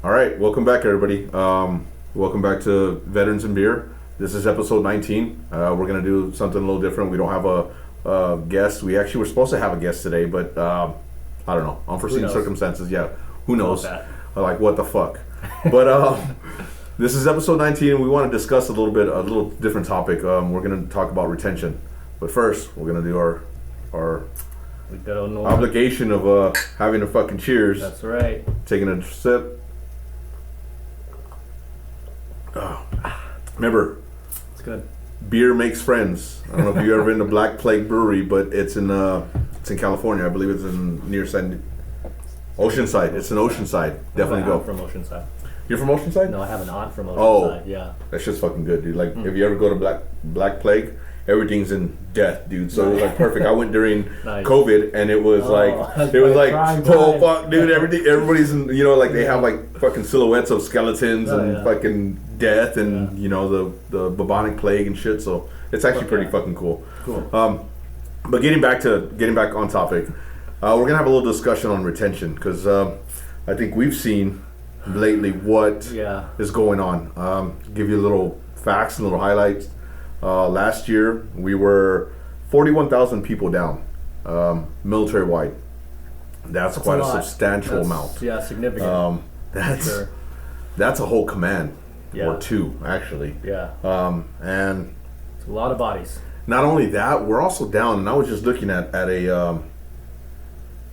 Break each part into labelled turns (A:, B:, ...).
A: All right, welcome back, everybody. Welcome back to Veterans and Beer. This is episode 19. We're going to do something a little different. We don't have a guest. We actually were supposed to have a guest today, but I don't know. Unforeseen circumstances. Yeah, who knows? Like, what the fuck? But this is episode 19, and we want to discuss a little different topic. We're going to talk about retention. But first, we're going to do our obligation of having a fucking cheers.
B: That's right.
A: Taking a sip. Remember,
B: it's good.
A: Beer makes friends. I don't know if you've ever been to Black Plague Brewery, but it's in California. I believe it's near Oceanside. It's in Oceanside. Definitely go.
B: I'm from Oceanside.
A: You're from Oceanside?
B: No, I have an aunt from Oceanside. Yeah.
A: That shit's fucking good, dude. Like, if you ever go to Black Plague, everything's in death, dude. So it was like perfect. I went during COVID, and it was oh fuck, dude. Everybody's in, like they have like fucking silhouettes of skeletons and fucking death and the bubonic plague and shit. So it's actually pretty fucking cool. But getting back on topic, we're gonna have a little discussion on retention because I think we've seen lately what is going on. Give you a little facts and little highlights. Last year we were 41,000 people down, military wide. That's quite a substantial amount.
B: Yeah, significant.
A: That's a whole command or two, actually.
B: Yeah.
A: And
B: it's a lot of bodies.
A: Not only that, we're also down. And I was just looking at a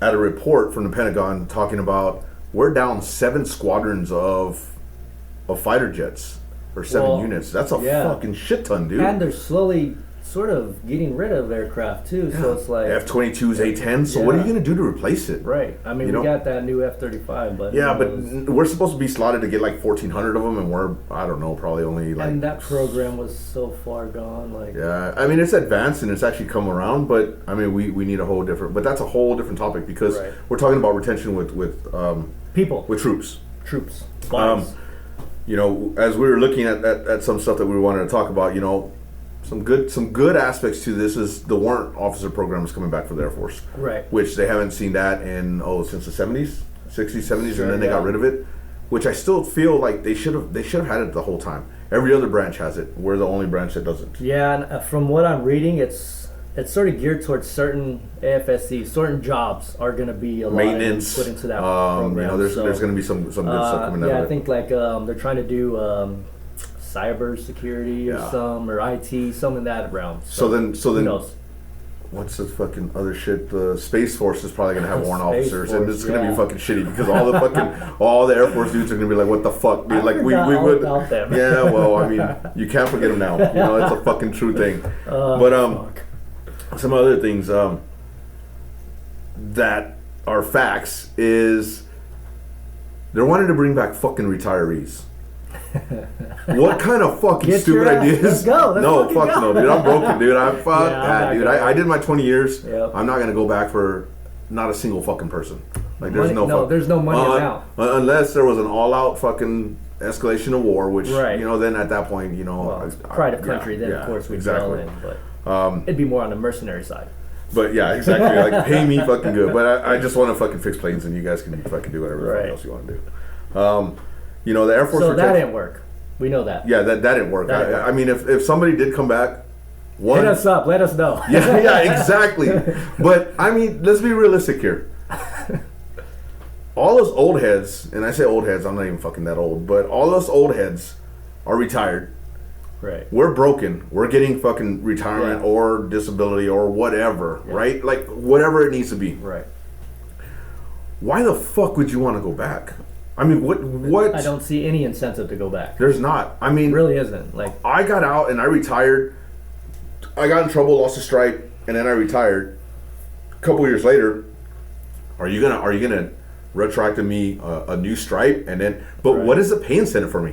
A: report from the Pentagon talking about we're down 7 squadrons of fighter jets. Or 7 units. That's a fucking shit ton, dude.
B: And they're slowly sort of getting rid of aircraft too. Yeah. So it's like
A: F-22s, A-10s. So what are you going to do to replace it?
B: Right. I mean, we got that new F-35, but
A: but we're supposed to be slotted to get like 1,400 of them, and we're probably only like.
B: And that program was so far gone. Like.
A: Yeah, I mean it's advanced and it's actually come around, but I mean we need a whole different. But that's a whole different topic because we're talking about retention with
B: people,
A: with troops.
B: Bodies.
A: As we were looking at some stuff that we wanted to talk about, some good aspects to this is the warrant officer program is coming back for the Air Force.
B: Right.
A: Which they haven't seen that in since the 70s, 60s, 70s, and then they got rid of it. Which I still feel like they should have had it the whole time. Every other branch has it. We're the only branch that doesn't.
B: Yeah, and from what I'm reading, it's sort of geared towards certain AFSC, certain jobs are going to be
A: maintenance
B: put into that program.
A: There's going to be some good stuff coming out of it.
B: Yeah, I think like they're trying to do cyber security or IT, some in that realm. So then who knows?
A: What's this fucking other shit? The Space Force is probably going to have warrant officers,
B: Force,
A: and it's going to be fucking shitty because all the Air Force dudes are going to be like, "What the fuck, dude?" Like we would. Yeah, well, I mean, you can't forget them now. It's a fucking true thing. Some other things that are facts is they're wanting to bring back fucking retirees. What kind of fucking stupid ideas?
B: Let's go.
A: No, dude. I'm broken, dude. Dude. I did my 20 years.
B: Yep.
A: I'm not gonna go back for not a single fucking person. Like there's
B: there's no money now.
A: Unless there was an all-out fucking escalation of war, which then at that point,
B: pride of country. Then of course we'd go in, but it'd be more on the mercenary side.
A: But yeah, exactly. Like pay me fucking good. But I just want to fucking fix planes, and you guys can fucking do whatever else you want to do. The Air Force.
B: So that didn't work. We know that.
A: Yeah, that didn't work. I mean, if somebody did come back,
B: hit us up. Let us know.
A: yeah, exactly. But I mean, let's be realistic here. All those old heads, and I say old heads, I'm not even fucking that old, but all those old heads are retired.
B: Right.
A: We're broken. We're getting fucking retirement or disability or whatever, right? Like whatever it needs to be.
B: Right.
A: Why the fuck would you want to go back? I mean, what?
B: I don't see any incentive to go back.
A: There's not. I mean,
B: it really isn't. Like
A: I got out and I retired. I got in trouble, lost a stripe, and then I retired. A couple years later, are you gonna retroactive me a new stripe and then? But what is the pay incentive for me?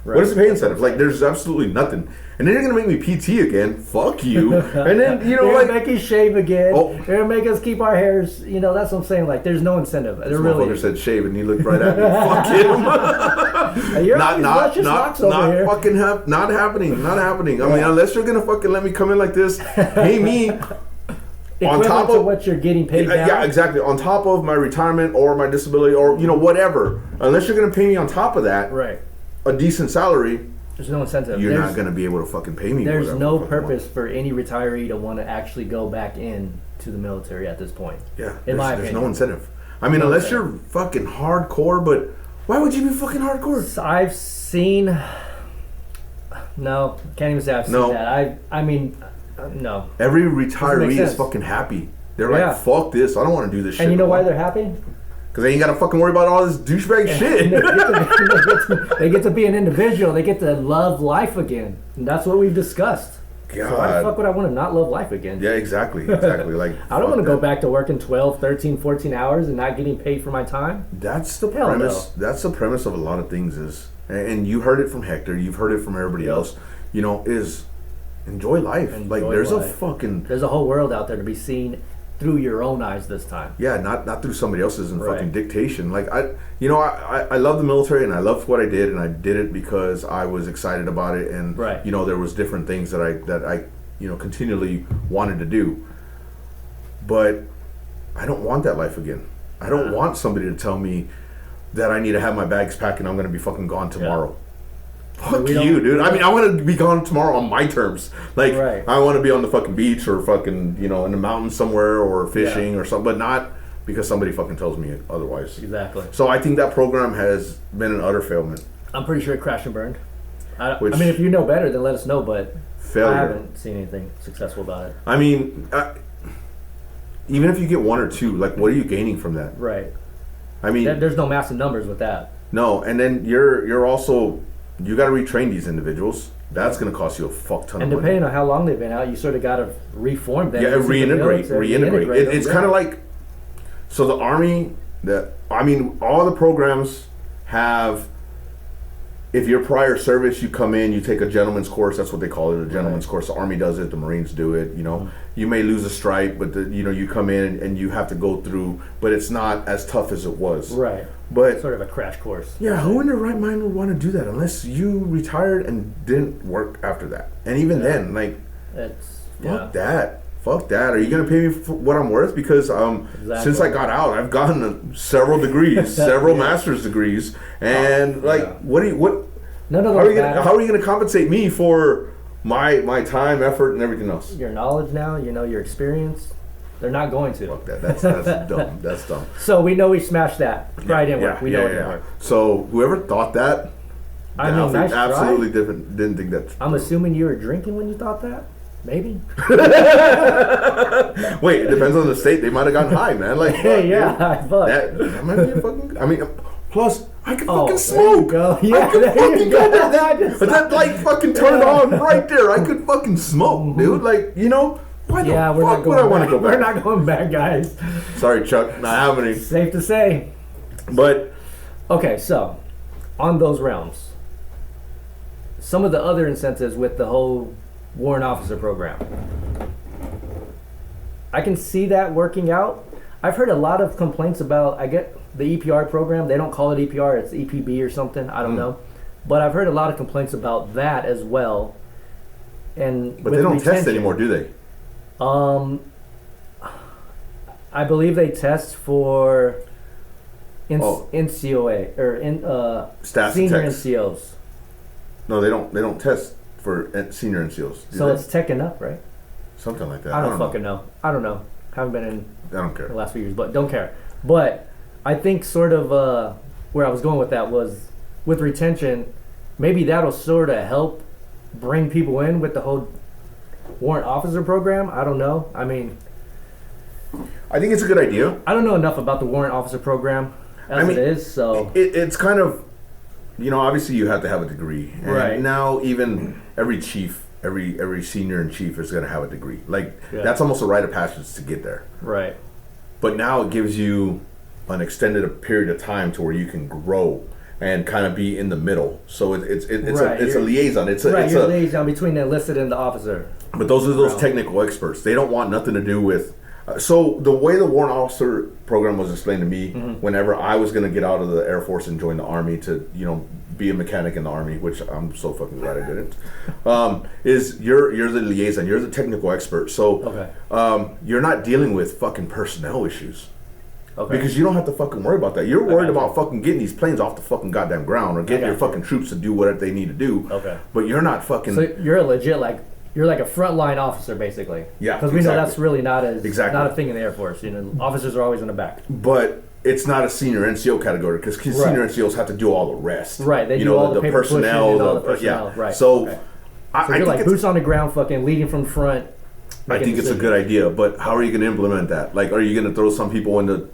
A: Right. What is the pay incentive? Like, there's absolutely nothing. And then you're gonna make me PT again. Fuck you. And then
B: you're gonna make us shave again. You're gonna make us keep our hairs. That's what I'm saying. Like, there's no incentive.
A: This motherfucker said shave, and he looked right at me. Fuck him.
B: You're
A: not
B: fucking
A: not happening. I mean, unless you're gonna fucking let me come in like this, pay me.
B: on top of what you're getting paid now.
A: Yeah, exactly. On top of my retirement or my disability or whatever, unless you're going to pay me on top of that,
B: right,
A: a decent salary.
B: There's no incentive.
A: You're not going to be able to fucking pay me.
B: There's no purpose for any retiree to want to actually go back in to the military at this point.
A: Yeah, there's no incentive. I mean, unless you're fucking hardcore, but why would you be fucking hardcore?
B: So I've seen. No, can't even say I've seen that. I mean, no.
A: Every retiree is fucking happy. They're like, fuck this. I don't want to do this shit.
B: And you know why they're happy?
A: Because they ain't got to fucking worry about all this douchebag shit.
B: They get to be an individual. They get to love life again. And that's what we've discussed.
A: God.
B: So why the fuck would I want to not love life again?
A: Yeah, exactly. Like,
B: I don't want to go back to working 12, 13, 14 hours and not getting paid for my time.
A: That's the premise. No. That's the premise of a lot of things is, and you heard it from Hector, you've heard it from everybody else, is enjoy life. There's a
B: whole world out there to be seen through your own eyes this time.
A: Yeah, not through somebody else's and fucking dictation. Like I love the military and I loved what I did and I did it because I was excited about it and there was different things that I continually wanted to do. But I don't want that life again. I don't want somebody to tell me that I need to have my bags packed and I'm going to be fucking gone tomorrow. Yeah. Fuck you, dude. I mean, I want to be gone tomorrow on my terms. Like, I want to be on the fucking beach or fucking, in the mountains somewhere or fishing or something, but not because somebody fucking tells me otherwise.
B: Exactly.
A: So I think that program has been an utter failment.
B: I'm pretty sure it crashed and burned. I mean, if you know better, then let us know, but failure. I haven't seen anything successful about it.
A: I mean, even if you get one or two, like, what are you gaining from that?
B: Right.
A: I mean,
B: there's no massive numbers with that.
A: No, and then you're also... You got to retrain these individuals. That's going to cost you a fuck ton of money.
B: And depending on how long they've been out, you sort of got to reform them.
A: Yeah, reintegrate. It's kind of like, so the Army, all the programs have, if you're prior service, you come in, you take a gentleman's course. That's what they call it, a gentleman's course. The Army does it, the Marines do it. You may lose a stripe, but you come in and you have to go through, but it's not as tough as it was.
B: Right.
A: But
B: sort of a crash course.
A: Yeah, who in their right mind would want to do that unless you retired and didn't work after that? And even then, like, fuck that. Are you gonna pay me for what I'm worth? Because since I got out, I've gotten several degrees, several master's degrees, and what?
B: None of those.
A: How are you gonna compensate me for my time, effort, and everything else?
B: Your knowledge now, your experience. They're not going to.
A: Fuck that. That's dumb. That's dumb.
B: So we know we smashed that. Probably didn't work. We know it didn't work.
A: So whoever thought that,
B: nice
A: absolutely didn't think that.
B: I'm assuming you were drinking when you thought that. Maybe.
A: Wait, it depends on the state. They might have gotten high, man. Like,
B: that
A: might be a fucking. I mean, plus I could fucking smoke.
B: Yeah,
A: I could fucking go. That light fucking turned on right there. I could fucking smoke, dude. Like, Why the fuck would I want to go back?
B: We're not going back, guys.
A: Sorry, Chuck. Not happening.
B: Safe to say.
A: But
B: okay, so on those realms, some of the other incentives with the whole warrant officer program, I can see that working out. I've heard a lot of complaints about, I get the EPR program. They don't call it EPR, it's EPB or something. I don't know. But I've heard a lot of complaints about that as well.
A: But they don't test anymore, do they?
B: I believe they test for NCOA or
A: staff
B: senior
A: techs.
B: NCOs.
A: No, they don't. They don't test for senior NCOs.
B: So it's teching up, right?
A: Something like that.
B: I don't fucking know. I don't know. Haven't been in.
A: I don't care.
B: The last few years, but don't care. But I think sort of where I was going with that was with retention. Maybe that'll sort of help bring people in with the whole warrant officer program. I don't know. I mean,
A: I think it's a good idea.
B: I don't know enough about the warrant officer program as it is, so
A: it's kind of, obviously you have to have a degree, and
B: right
A: now even every chief, every senior and chief is going to have a degree. Like that's almost a rite of passage to get there.
B: Right.
A: But now it gives you an extended period of time to where you can grow and kind of be in the middle. So it's a liaison. It's a
B: liaison between the enlisted and the officer.
A: But those are those technical experts. They don't want nothing to do with. So the way the warrant officer program was explained to me, whenever I was going to get out of the Air Force and join the Army to be a mechanic in the Army, which I'm so fucking glad I didn't, is you're the liaison, you're the technical expert. So you're not dealing with fucking personnel issues. Okay. Because you don't have to fucking worry about that. You're worried about fucking getting these planes off the fucking goddamn ground or getting your fucking troops to do whatever they need to do. Okay. But you're not fucking...
B: So you're a legit, you're like a frontline officer, basically.
A: Yeah,
B: because we know that's really not a thing in the Air Force. You know, officers are always in the back.
A: But it's not a senior NCO category because senior NCOs have to do all the rest.
B: Right. They do all the personnel. Right.
A: So
B: I you're like boots on the ground, fucking leading from front.
A: I think it's a good idea, but how are you going to implement that? Like, are you going to throw some people into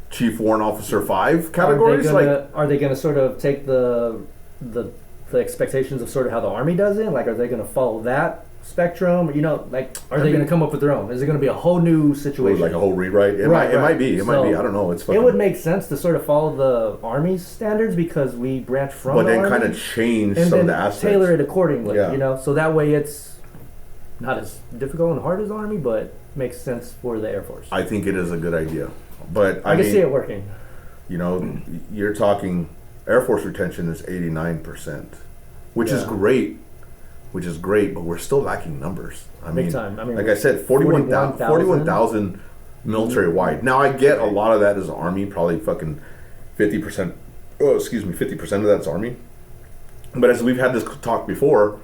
A: Chief Warrant Officer 5 categories?
B: Are they going to sort of take the expectations of sort of how the Army does it? Like, are they going to follow that spectrum? You know, like, are they going to come up with their own? Is it going to be a whole new situation?
A: Like a whole rewrite? It might be. It might be. I don't know.
B: It would make sense to sort of follow the Army's standards because we branch from the Army.
A: But then kind of change some of the aspects.
B: Tailor it accordingly, you know? So that way it's not as difficult and hard as the Army, but makes sense for the Air Force.
A: I think it is a good idea. But
B: I can see it working.
A: You know, you're talking Air Force retention is 89%, which is great. But we're still lacking numbers.
B: Big time. I mean,
A: like I said, 41,000 military wide. Now I get a lot of that is Army, probably fucking 50%. Oh, excuse me, 50% of that's Army. But as we've had this talk before,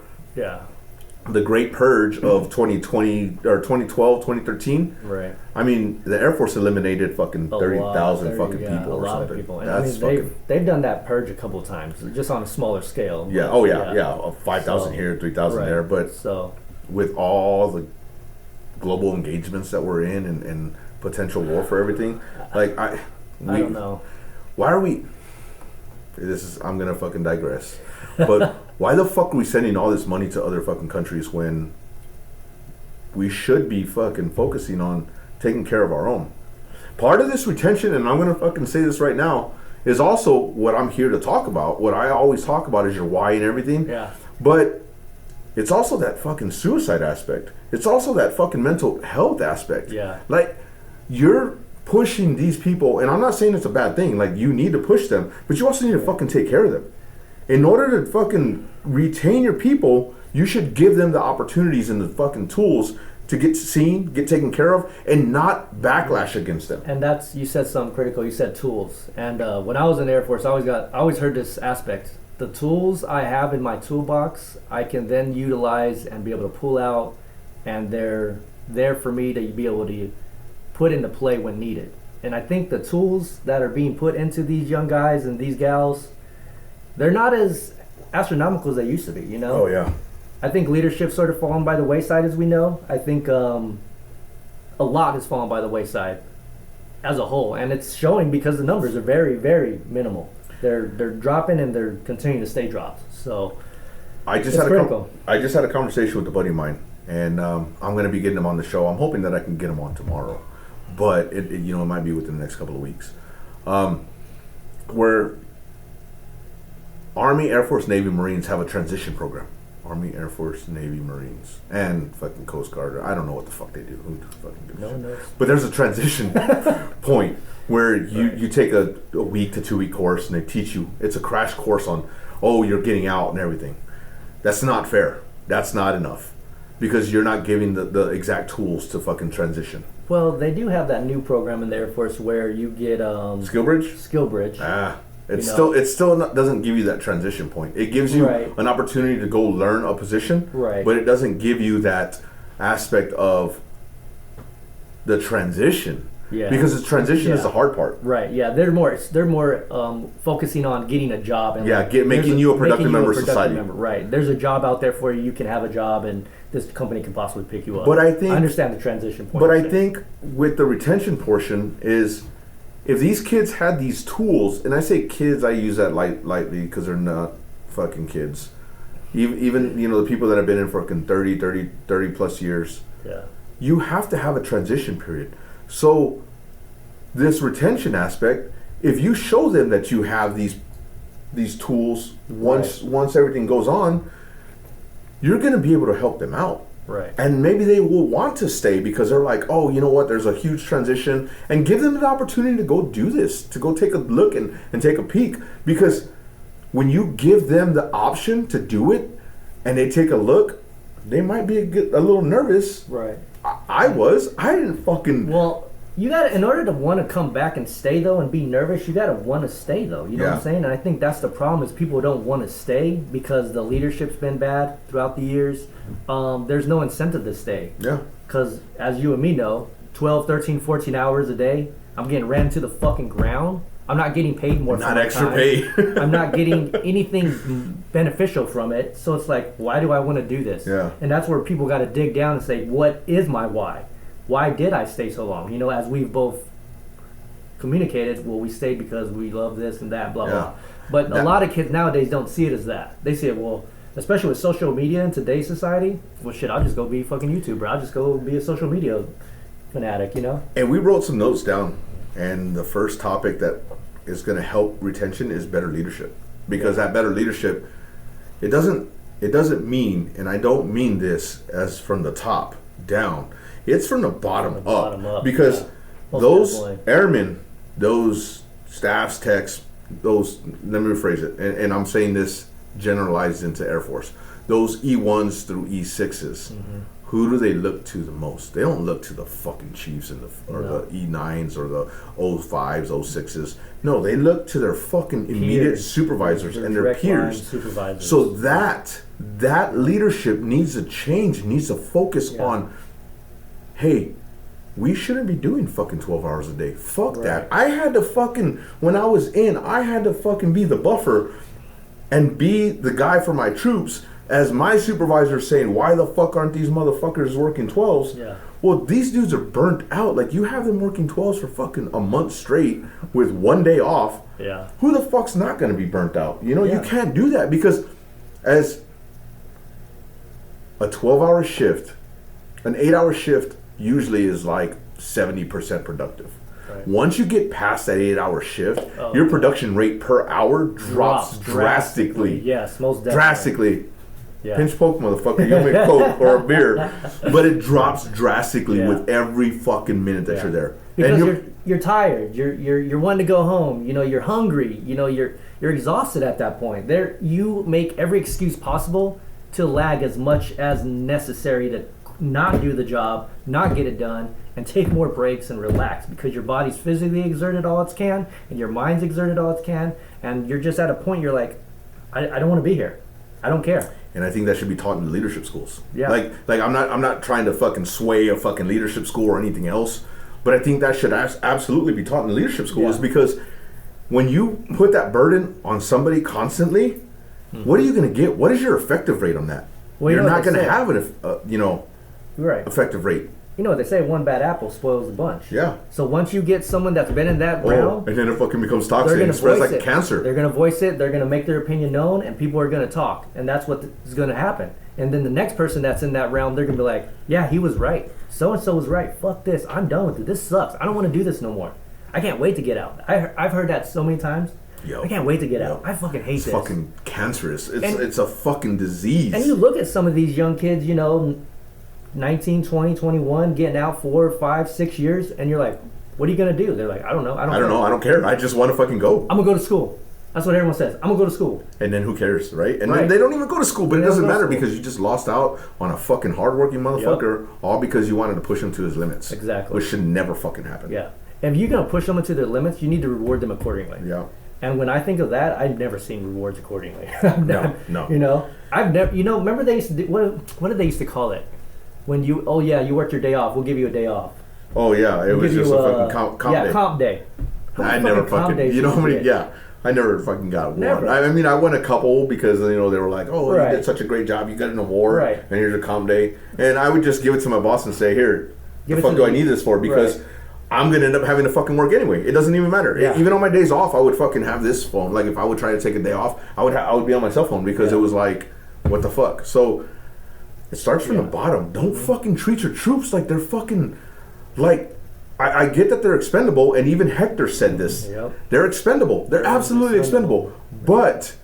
A: the Great Purge of 2020 or 2012, 2013.
B: Right.
A: I mean, the Air Force eliminated fucking 30,000 fucking people or something.
B: Of people. And that's they've done that purge a couple times, just on a smaller scale.
A: Yeah. Oh yeah. 5,000 here, 3,000 there. But with all the global engagements that we're in and potential war for everything, like I
B: don't know.
A: Why are we? I'm gonna fucking digress, but. Why the fuck are we sending all this money to other fucking countries when we should be fucking focusing on taking care of our own? Part of this retention, and I'm going to fucking say this right now, is also what I'm here to talk about. What I always talk about is your why and everything.
B: Yeah.
A: But it's also that fucking suicide aspect. It's also that fucking mental health aspect.
B: Yeah.
A: Like, you're pushing these people, and I'm not saying it's a bad thing. Like, you need to push them, but you also need to fucking take care of them. In order to fucking retain your people, you should give them the opportunities and the fucking tools to get seen, get taken care of, and not backlash against them.
B: And that's, you said something critical. You said tools. And when I was in the Air Force, I always heard this aspect. The tools I have in my toolbox, I can then utilize and be able to pull out, and they're there for me to be able to put into play when needed. And I think the tools that are being put into these young guys and these gals, they're not as astronomical as they used to be, you know?
A: Oh, yeah.
B: I think leadership's sort of fallen by the wayside, as we know. I think a lot has fallen by the wayside as a whole, and it's showing because the numbers are very, very minimal. They're dropping, and they're continuing to stay dropped. So
A: I just had a conversation with a buddy of mine, and I'm going to be getting him on the show. I'm hoping that I can get him on tomorrow, but it might be within the next couple of weeks. Where Army, Air Force, Navy, Marines have a transition program. Army, Air Force, Navy, Marines, and fucking Coast Guard. I don't know what the fuck they do. Who fucking gives
B: no one knows.
A: But there's a transition point where you take a week to 2 week course and they teach you. It's a crash course on, you're getting out and everything. That's not fair. That's not enough. Because you're not giving the exact tools to fucking transition.
B: Well, they do have that new program in the Air Force where you get...
A: Skill Bridge?
B: Skill Bridge.
A: It still doesn't give you that transition point. It gives you an opportunity to go learn a position, but it doesn't give you that aspect of the transition. Yeah. Because the transition is the hard part.
B: Right. Yeah. They're more focusing on getting a job and
A: making you a productive member of society.
B: Right. There's a job out there for you. You can have a job, and this company can possibly pick you up.
A: But I
B: understand the transition point.
A: But I think with the retention portion is, if these kids had these tools, and I say kids, I use that lightly because they're not fucking kids. Even the people that have been in fucking 30 plus years.
B: Yeah.
A: You have to have a transition period. So this retention aspect, if you show them that you have these tools, once everything goes on, you're going to be able to help them out.
B: Right.
A: And maybe they will want to stay because they're like, oh, you know what, there's a huge transition, and give them the opportunity to go do this, to go take a look and take a peek. Because when you give them the option to do it, and they take a look, they might be a little nervous.
B: Right.
A: I didn't fucking.
B: Well, you gotta, in order to want to come back and stay though, and be nervous, you gotta want to stay though. You know what I'm saying? And I think that's the problem is people don't want to stay because the leadership's been bad throughout the years. There's no incentive to stay.
A: Yeah.
B: Because as you and me know, 12, 13, 14 hours a day, I'm getting ran to the fucking ground. I'm not getting paid more.
A: Not extra pay.
B: I'm not getting anything beneficial from it. So it's like, why do I want to do this?
A: Yeah.
B: And that's where people got to dig down and say, what is my why? Why did I stay so long? You know, as we've both communicated, well, we stayed because we love this and that, blah, blah. But a lot of kids nowadays don't see it as that. They see it, well, especially with social media in today's society, well, shit, I'll just go be a fucking YouTuber. I'll just go be a social media fanatic, you know?
A: And we wrote some notes down. And the first topic that is going to help retention is better leadership. Because that better leadership, it doesn't mean, and I don't mean this as from the top down, it's from the bottom up. Because those airmen, those staffs, techs, those, let me rephrase it, and I'm saying this generalized into Air Force, those E1s through E6s, who do they look to the most? They don't look to the fucking chiefs and the E9s or the O5s, O6s. No, they look to their fucking immediate supervisors and their peers. So that leadership needs to change, needs to focus on, hey, we shouldn't be doing fucking 12 hours a day. Fuck that. I had to fucking, when I was in, I had to fucking be the buffer and be the guy for my troops as my supervisor saying, why the fuck aren't these motherfuckers working 12s?
B: Yeah.
A: Well, these dudes are burnt out. Like, you have them working 12s for fucking a month straight with 1 day off.
B: Yeah.
A: Who the fuck's not going to be burnt out? You know, you can't do that because as a 12-hour shift, an 8-hour shift usually is like 70% productive. Right. Once you get past that 8-hour shift, your production rate per hour drops drastically.
B: Yes, most definitely.
A: Drastically. Yeah. Pinch poke, motherfucker. You make Coke or a beer, but it drops drastically with every fucking minute that you're there.
B: Because and you're tired. You're wanting to go home. You know, you're hungry. You know, you're exhausted at that point. There, you make every excuse possible to lag as much as necessary to not do the job, not get it done, and take more breaks and relax because your body's physically exerted all it can and your mind's exerted all it can, and you're just at a point you're like, I don't want to be here. I don't care.
A: And I think that should be taught in the leadership schools.
B: Yeah.
A: Like I'm not trying to fucking sway a fucking leadership school or anything else, but I think that should absolutely be taught in leadership schools because when you put that burden on somebody constantly, what are you going to get? What is your effective rate on that? Well, you're not going to have an effective rate.
B: You know what they say, one bad apple spoils the bunch.
A: Yeah.
B: So once you get someone that's been in that realm,
A: and then it fucking becomes toxic and spreads like cancer.
B: They're going to voice it, they're going to make their opinion known, and people are going to talk. And that's what is going to happen. And then the next person that's in that realm, they're going to be like, yeah, he was right. So-and-so was right. Fuck this. I'm done with it. This sucks. I don't want to do this no more. I can't wait to get out. I've heard that so many times. I can't wait to get out. I fucking hate this.
A: It's fucking cancerous. It's a fucking disease.
B: And you look at some of these young kids, you know, 19, 20, 21, getting out 4, 5, 6 years, and you're like, what are you going to do? They're like, I don't know. I don't care. I just want to fucking go. I'm going to go to school. That's what everyone says. I'm going to go to school.
A: And then who cares, right? And then they don't even go to school, but it doesn't matter because you just lost out on a fucking hardworking motherfucker all because you wanted to push him to his limits.
B: Exactly.
A: Which should never fucking happen.
B: Yeah. And if you're going to push them to their limits, you need to reward them accordingly.
A: Yeah.
B: And when I think of that, I've never seen rewards accordingly.
A: No.
B: You know, I've never. You know, remember they used to do, what did they used to call it? When you you worked your day off, we'll give you a day off.
A: Oh yeah, it was just a fucking comp day.
B: Yeah, comp day.
A: I never fucking. You know how many? Yeah, I never fucking got one. Never. I mean, I won a couple because they were like, oh, you did such a great job, you got an award, and here's your comp day, and I would just give it to my boss and say, here, the fuck do I need this for? Because I'm going to end up having to fucking work anyway. It doesn't even matter. Yeah. Even on my days off, I would fucking have this phone. Like, if I would try to take a day off, I would be on my cell phone because it was like, what the fuck? So, it starts from the bottom. Don't fucking treat your troops like they're fucking, like, I get that they're expendable, and even Hector said this. Yep. They're expendable. They're absolutely expendable. But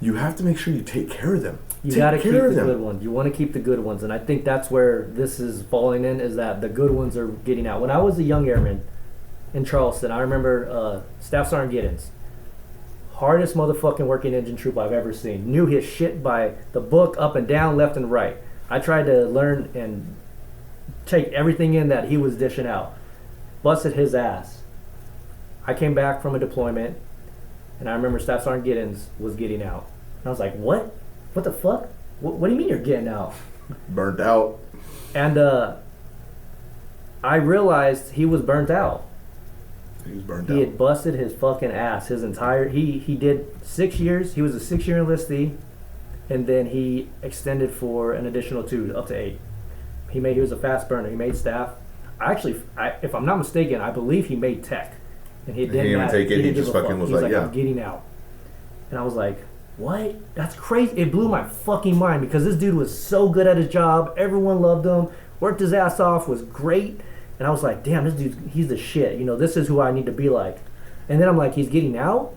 A: you have to make sure you take care of them.
B: You got to keep the good ones. You want to keep the good ones. And I think that's where this is falling in, is that the good ones are getting out. When I was a young airman in Charleston, I remember Staff Sergeant Giddens, hardest motherfucking working engine troop I've ever seen. Knew his shit by the book, up and down, left and right. I tried to learn and take everything in that he was dishing out. Busted his ass. I came back from a deployment, and I remember Staff Sergeant Giddens was getting out. And I was like, what? What the fuck? What do you mean you're getting out?
A: Burnt out.
B: And I realized he was burnt out.
A: He was burnt out.
B: He had busted his fucking ass. His entire he did 6 years. He was a 6-year enlistee, and then he extended for an additional 2, up to 8. He was a fast burner. He made staff. If I'm not mistaken, I believe he made tech, and he didn't even take it. He just fucking was like, yeah, I'm getting out. And I was like, what? That's crazy. It blew my fucking mind because this dude was so good at his job. Everyone loved him. Worked his ass off. Was great. And I was like, damn, this dude, he's the shit. You know, this is who I need to be like. And then I'm like, he's getting out?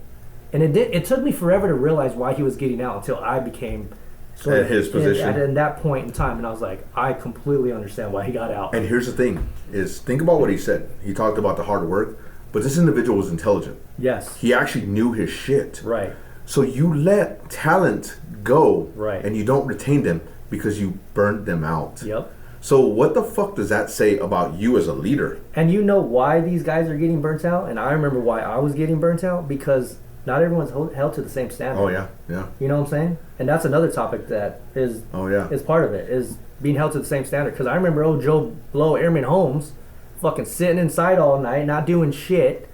B: And it took me forever to realize why he was getting out until I became sort
A: at his position.
B: At that point in time. And I was like, I completely understand why he got out.
A: And here's the thing, is think about what he said. He talked about the hard work, but this individual was intelligent.
B: Yes.
A: He actually knew his shit.
B: Right.
A: So you let talent go,
B: right,
A: and you don't retain them because you burned them out.
B: Yep.
A: So what the fuck does that say about you as a leader?
B: And you know why these guys are getting burnt out? And I remember why I was getting burnt out, because not everyone's held to the same standard.
A: Oh, yeah, yeah.
B: You know what I'm saying? And that's another topic that is is part of it, is being held to the same standard. Because I remember old Joe Blow, Airman Holmes, fucking sitting inside all night, not doing shit.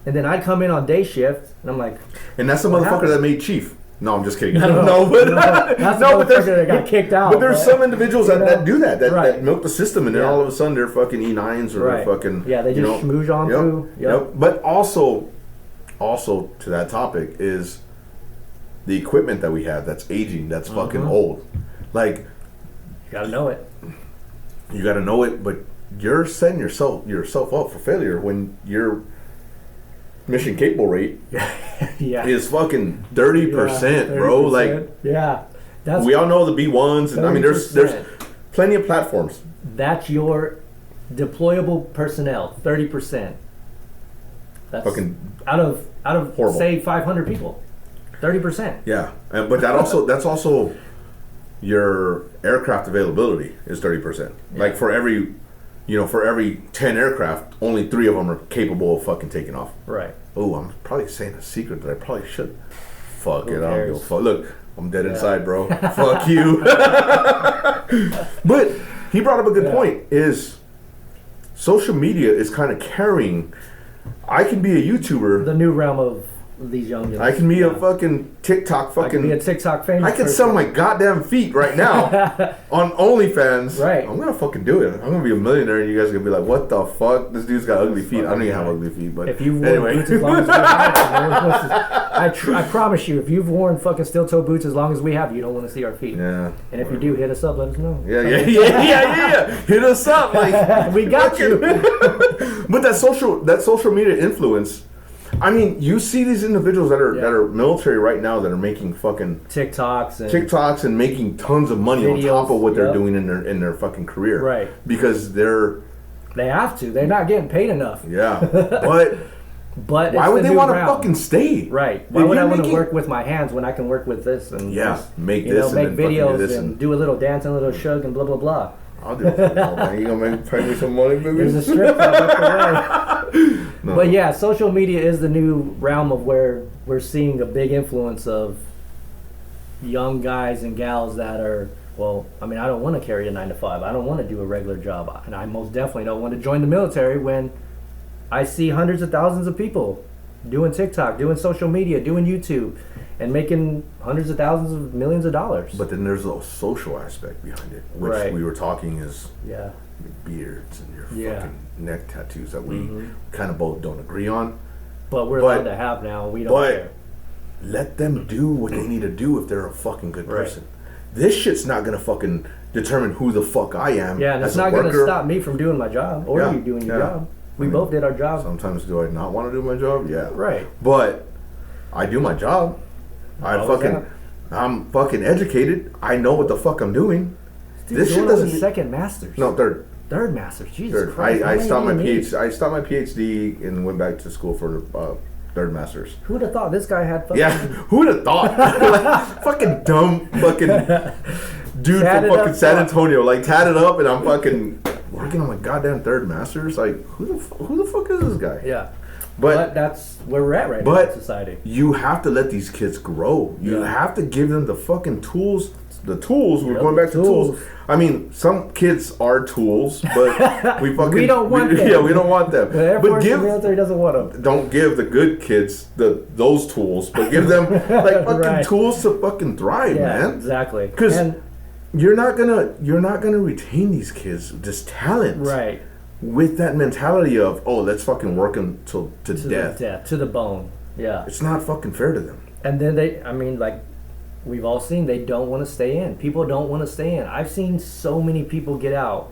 B: And then I'd come in on day shift, and I'm like...
A: And that's the motherfucker that made chief. No, I'm just kidding.
B: That's the motherfucker that got kicked out.
A: But there's some individuals that do that milk the system, and then all of a sudden they're fucking E9s or fucking...
B: Yeah, they just schmooze on through.
A: Yep. But also to that topic is the equipment that we have that's aging, that's fucking old. Like... You
B: gotta know it.
A: You gotta know it, but you're setting yourself up for failure when your mission capable rate is fucking 30%, bro. Like,
B: that's
A: we all know the B1s, and I mean, there's plenty of platforms.
B: That's your deployable personnel, 30%. That's fucking out of horrible. Say 500 people, 30%.
A: Yeah, but that's also your aircraft availability is 30%. Like for every 10 aircraft, only 3 of them are capable of fucking taking off.
B: Right.
A: Oh, I'm probably saying a secret that I probably should. Fuck it, I don't give a fuck. Look, I'm dead inside, bro. Fuck you. But he brought up a good point, is social media is kind of carrying. I can be a YouTuber.
B: The new realm of these young guys.
A: I can be a fucking TikTok fucking...
B: I can be a TikTok famous
A: I can sell my goddamn feet right now on OnlyFans.
B: Right.
A: I'm gonna fucking do it. I'm gonna be a millionaire, and you guys are gonna be like, what the fuck? This dude's got ugly feet. I don't even have ugly feet, but
B: if you've worn boots as long as we have, I promise you, if you've worn fucking steel-toe boots as long as we have, you don't want to see our feet.
A: Yeah.
B: And if you do, hit us up. Let us know.
A: Yeah. Hit us up. Like,
B: we got you.
A: But that social media influence. I mean, you see these individuals that are military right now that are making fucking TikToks and making tons of money videos, on top of what they're doing in their fucking career,
B: right?
A: Because they
B: have to. They're not getting paid enough.
A: Yeah, but why would they want to fucking stay?
B: Right? Why would I want to work with my hands when I can work with this and
A: make videos
B: and do a little dance and a little shug and blah blah blah.
A: I'll do it. Man. You gonna pay me some money, baby?
B: There's a strip club up the way. No. But yeah, social media is the new realm of where we're seeing a big influence of young guys and gals that are, well, I mean, I don't want to carry a 9-to-5. I don't want to do a regular job. And I most definitely don't want to join the military when I see hundreds of thousands of people doing TikTok, doing social media, doing YouTube, and making hundreds of thousands of millions of dollars.
A: But then there's a social aspect behind it, which we were talking is your beards and your fucking neck tattoos that we kind of both don't agree on.
B: But we're allowed to have now. We don't care.
A: Let them do what they need to do if they're a fucking good person. This shit's not gonna fucking determine who the fuck I am.
B: Yeah, and it's not gonna stop me from doing my job or you doing your job. We both did our job.
A: Sometimes do I not want to do my job? Yeah.
B: Right.
A: But I do my job. I'm fucking educated. I know what the fuck I'm doing.
B: Dude, this shit doesn't. Second masters.
A: No, third.
B: Third masters. Jesus Christ.
A: I stopped my PhD. I stopped my PhD and went back to school for third masters.
B: Who'd have thought this guy had fucking...
A: Yeah, who'd have thought? Like, fucking dumb fucking dude from fucking San Antonio. Like, tatted up, and I'm fucking working on my goddamn third masters. Like, who the fuck is this guy?
B: Yeah. But that's where we're at right now in society.
A: You have to let these kids grow. You have to give them the fucking tools. The tools. We're going back to tools. I mean, some kids are tools, but we fucking
B: we don't want them.
A: Yeah, we don't want them.
B: But the military doesn't want them.
A: Don't give the good kids those tools, but give them like fucking tools to fucking thrive, man.
B: Exactly.
A: Because you're not gonna retain these kids, this talent,
B: right?
A: With that mentality of, oh, let's fucking work them to death,
B: to the bone. Yeah,
A: it's not fucking fair to them.
B: And then we've all seen, they don't want to stay in. People don't want to stay in. I've seen so many people get out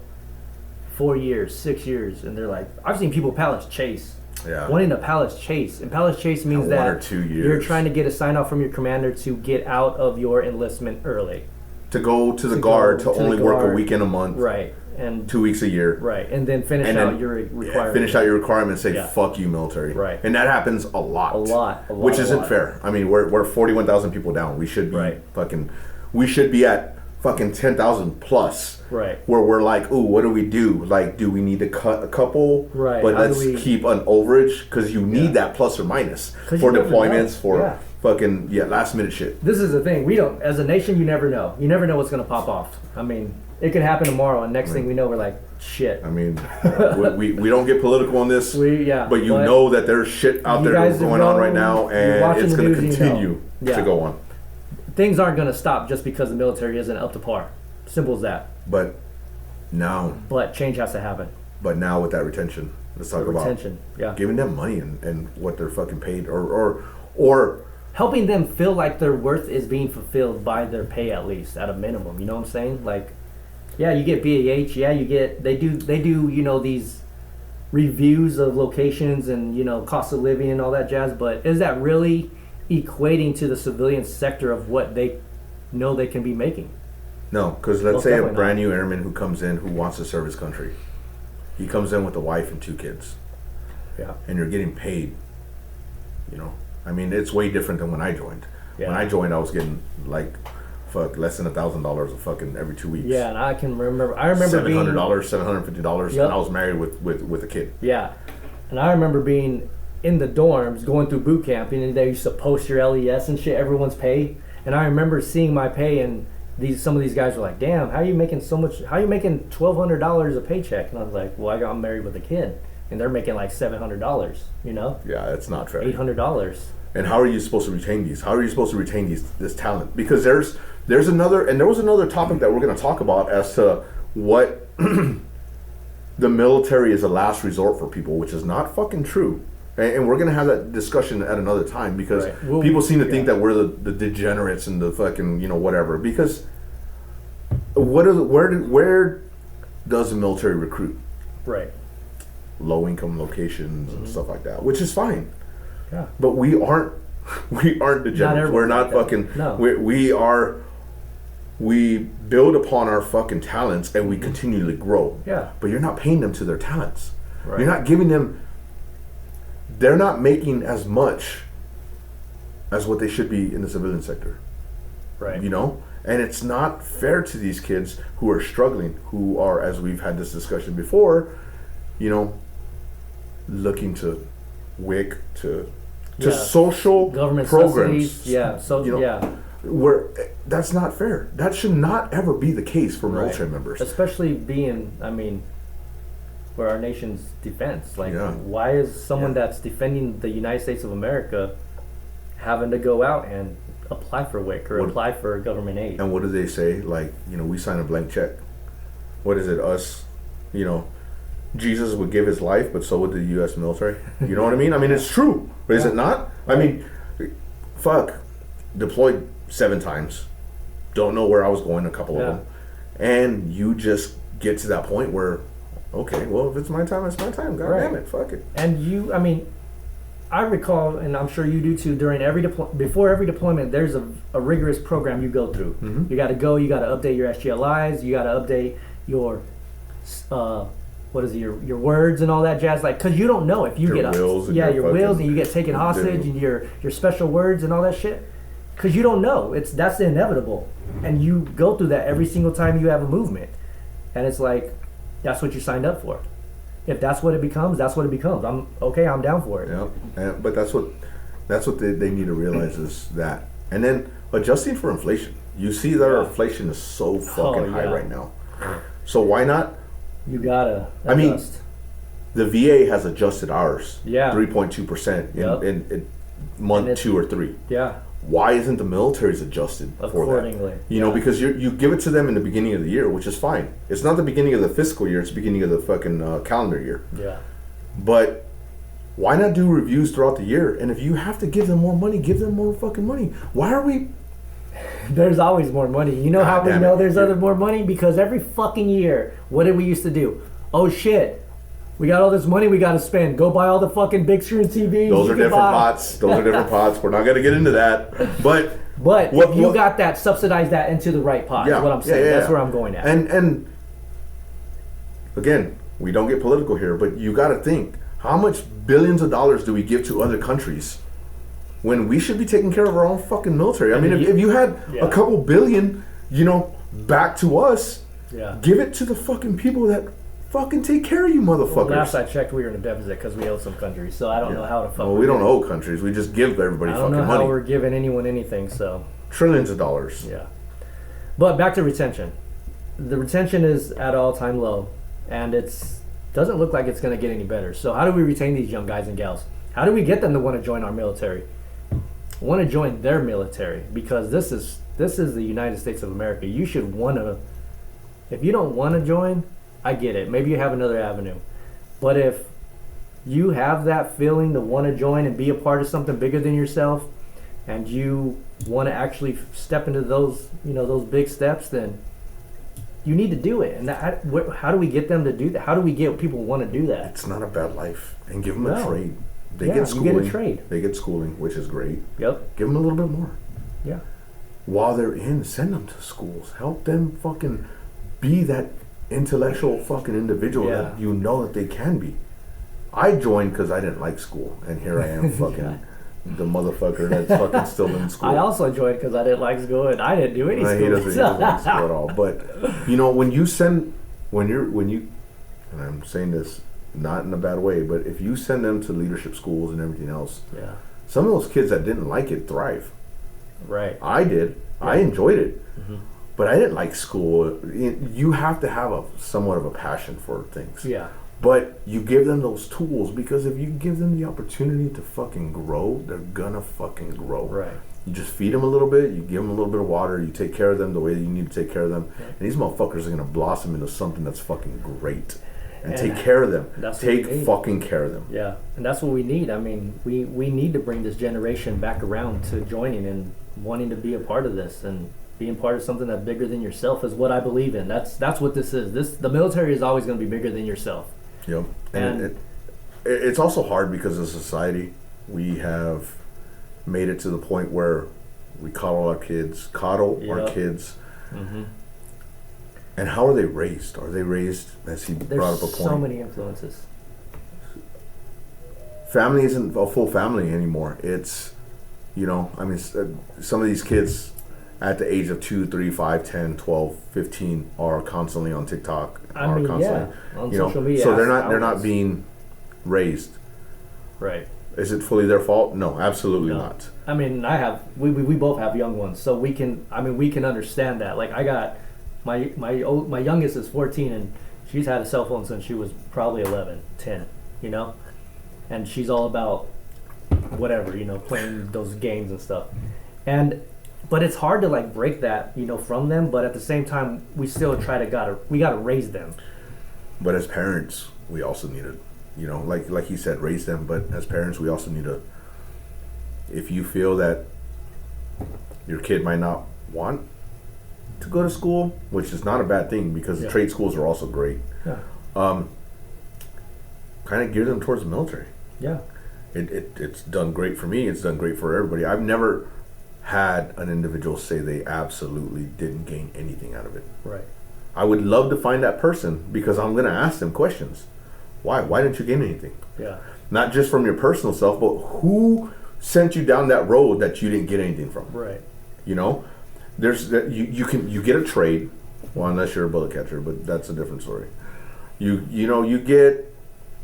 B: 4 years, 6 years, and they're like, I've seen people palace chase.
A: Yeah.
B: Wanting to palace chase. And palace chase means that
A: 1 or 2 years.
B: You're trying to get a sign off from your commander to get out of your enlistment early.
A: To go to the guard, to only work a weekend a month.
B: Right. And
A: 2 weeks a year.
B: Right. And then finish out your requirement.
A: Finish out your requirement and say, fuck you, military.
B: Right.
A: And that happens a lot.
B: A lot.
A: Which isn't fair. I mean, we're 41,000 people down. We should be we should be at fucking 10,000 plus.
B: Right.
A: Where we're like, ooh, what do we do? Like, do we need to cut a couple?
B: Right.
A: But let's keep an overage, because you need that plus or minus for deployments, for fucking last minute shit.
B: This is the thing. We don't, as a nation, you never know. You never know what's going to pop off. I mean, it could happen tomorrow, and next thing we know, we're like, shit.
A: I mean, we don't get political on this, but you know that there's shit out there that's going on right now, and it's going to continue to go on.
B: Things aren't going to stop just because the military isn't up to par. Simple as that.
A: But
B: change has to happen.
A: But now with that retention, let's talk about giving them money and what they're fucking paid, or
B: helping them feel like their worth is being fulfilled by their pay, at least at a minimum. You know what I'm saying? Like, yeah, you get BAH. Yeah, you get they do these reviews of locations and cost of living and all that jazz. But is that really equating to the civilian sector of what they know they can be making?
A: No, because let's say a brand new airman who comes in who wants to serve his country. He comes in with a wife and 2 kids.
B: Yeah.
A: And you're getting paid. I mean, it's way different than when I joined. Yeah. When I joined, I was getting less than $1,000 a fucking every 2 weeks.
B: Yeah, and I remember $700,
A: $750, and I was married with a kid.
B: Yeah, and I remember being in the dorms going through boot camp, and they used to post your LES and shit, everyone's pay, and I remember seeing my pay, and some of these guys were like, "Damn, how are you making so much? How are you making $1,200 a paycheck?" And I was like, "Well, I'm married with a kid, and they're making like $700,
A: Yeah, that's not fair.
B: $800.
A: And how are you supposed to retain these? How are you supposed to retain this talent? Because there was another topic that we're going to talk about as to what the military is a last resort for people, which is not fucking true. And we're going to have that discussion at another time, because people seem to think that we're the degenerates and the fucking, whatever. Because where does the military recruit?
B: Right.
A: Low income locations and stuff like that, which is fine.
B: Yeah.
A: But we aren't degenerates. We're not fucking. No. We build upon our fucking talents and we continually grow.
B: Yeah.
A: But you're not paying them to their talents.
B: Right.
A: You're not giving them. They're not making as much as what they should be in the civilian sector.
B: Right.
A: And it's not fair to these kids who are struggling, who are, as we've had this discussion before, looking to WIC, to social
B: government
A: programs.
B: Subsidies.
A: Where that's not fair. That should not ever be the case for military members.
B: Especially being, for our nation's defense. Why is someone that's defending the United States of America having to go out and apply for WIC or apply for government aid?
A: And what do they say? We sign a blank check. What is it? Us, Jesus would give his life, but so would the U.S. military. You know what I mean? It's true, but is it not? Deployed 7 times. Don't know where I was going, a couple of them. And you just get to that point where, okay, well, if it's my time, it's my time. God damn it, fuck it.
B: And I recall, and I'm sure you do too, before every deployment, there's a rigorous program you go through. Mm-hmm. You got to update your SGLIs, you got to update your what is it, your words and all that jazz, like, because you don't know if you
A: your
B: get
A: wills and
B: your wills and you get taken hostage and your special words and all that shit, because you don't know. That's the inevitable, and you go through that every single time you have a movement, and it's like that's what you signed up for. If that's what it becomes, that's what it becomes. I'm down for it.
A: Yeah, but that's what they need to realize is that, and then adjusting for inflation. You see that our inflation is so fucking high right now. So why not?
B: You gotta adjust.
A: I mean, the VA has adjusted ours.
B: Yeah.
A: 3.2% in month 2 or 3.
B: Yeah.
A: Why isn't the military's adjusted
B: accordingly?
A: For that? You know, because you give it to them in the beginning of the year, which is fine. It's not the beginning of the fiscal year; it's the beginning of the fucking calendar year.
B: Yeah.
A: But why not do reviews throughout the year? And if you have to give them more money, give them more fucking money. Why are we?
B: There's always more money. You know how we know there's other more money? Because every fucking year, what did we used to do? Oh shit, we got all this money we got to spend. Go buy all the fucking big screen TVs.
A: Those are different pots. Those are different pots. We're not going to get into that. But
B: if you got that, subsidize that into the right pot. Yeah, is what I'm saying. That's where I'm going at.
A: And again, we don't get political here, but you got to think, how much billions of dollars do we give to other countries when we should be taking care of our own fucking military? I mean, if you had a couple billion, back to us, give it to the fucking people that fucking take care of you motherfuckers. Well,
B: last I checked, we were in a deficit because we owe some countries, so I don't know how to fuck.
A: Well, we don't owe countries. We just give everybody fucking money. I don't know how
B: we're giving anyone anything, so.
A: Trillions of dollars.
B: Yeah. But back to retention. The retention is at an all-time low, and doesn't look like it's going to get any better. So how do we retain these young guys and gals? How do we get them to want to join our military? Want to join their military? Because this is the United States of America. You should want to. If you don't want to join, I get it. Maybe you have another avenue. But if you have that feeling to want to join and be a part of something bigger than yourself, and you want to actually step into those big steps, then you need to do it. And how do we get them to do that? How do we get people to want to do that?
A: It's not a bad life. And give them a trade. They get schooling.
B: You get a trade.
A: They get schooling, which is great.
B: Yep.
A: Give them a little bit more.
B: Yeah.
A: While they're in, send them to schools. Help them fucking be that intellectual fucking individual that you know that they can be. I joined because I didn't like school, and here I am fucking the motherfucker that's fucking still in school.
B: I also joined because I didn't like school, and I didn't do any school.
A: He doesn't like school at all. But when you, and I'm saying this not in a bad way, but if you send them to leadership schools and everything else, some of those kids that didn't like it thrive.
B: Right.
A: I did. Yeah. I enjoyed it. Mm-hmm. But I didn't like school. You have to have somewhat of a passion for things.
B: Yeah.
A: But you give them those tools, because if you give them the opportunity to fucking grow, they're gonna fucking grow.
B: Right.
A: You just feed them a little bit, you give them a little bit of water, you take care of them the way that you need to take care of them, and these motherfuckers are gonna blossom into something that's fucking great. And take care of them. Take fucking care of them.
B: Yeah, and that's what we need. I mean, we need to bring this generation back around to joining and wanting to be a part of this, and being part of something that's bigger than yourself is what I believe in. That's what this is. The military is always going to be bigger than yourself.
A: Yep. And it's also hard because as a society, we have made it to the point where we coddle our kids. Mm-hmm. And how are they raised? Are they raised, as he brought up a point?
B: There's so many influences.
A: Family isn't a full family anymore. It's, some of these kids at the age of 2, 3, 5, 10, 12, 15 are constantly on TikTok.
B: On social media.
A: So they're not being raised.
B: Right.
A: Is it fully their fault? No, absolutely not.
B: I mean, we both have young ones, so we can understand that. Like, I got my youngest is 14, and she's had a cell phone since she was probably 11, 10, and she's all about whatever, playing those games and stuff. But it's hard to break that, from them, but at the same time we still gotta raise them.
A: But as parents, we also need to, like he said, raise them, but as parents we also need to, if you feel that your kid might not want to go to school, which is not a bad thing, because the trade schools are also great.
B: Yeah.
A: Kind of gear them towards the military.
B: Yeah.
A: It's done great for me. It's done great for everybody. I've never had an individual say they absolutely didn't gain anything out of it.
B: Right.
A: I would love to find that person because I'm going to ask them questions. Why? Why didn't you get anything?
B: Yeah.
A: Not just from your personal self, but who sent you down that road that you didn't get anything from?
B: Right.
A: You know, there's that you get a trade. Well, unless you're a bullet catcher, but that's a different story. You get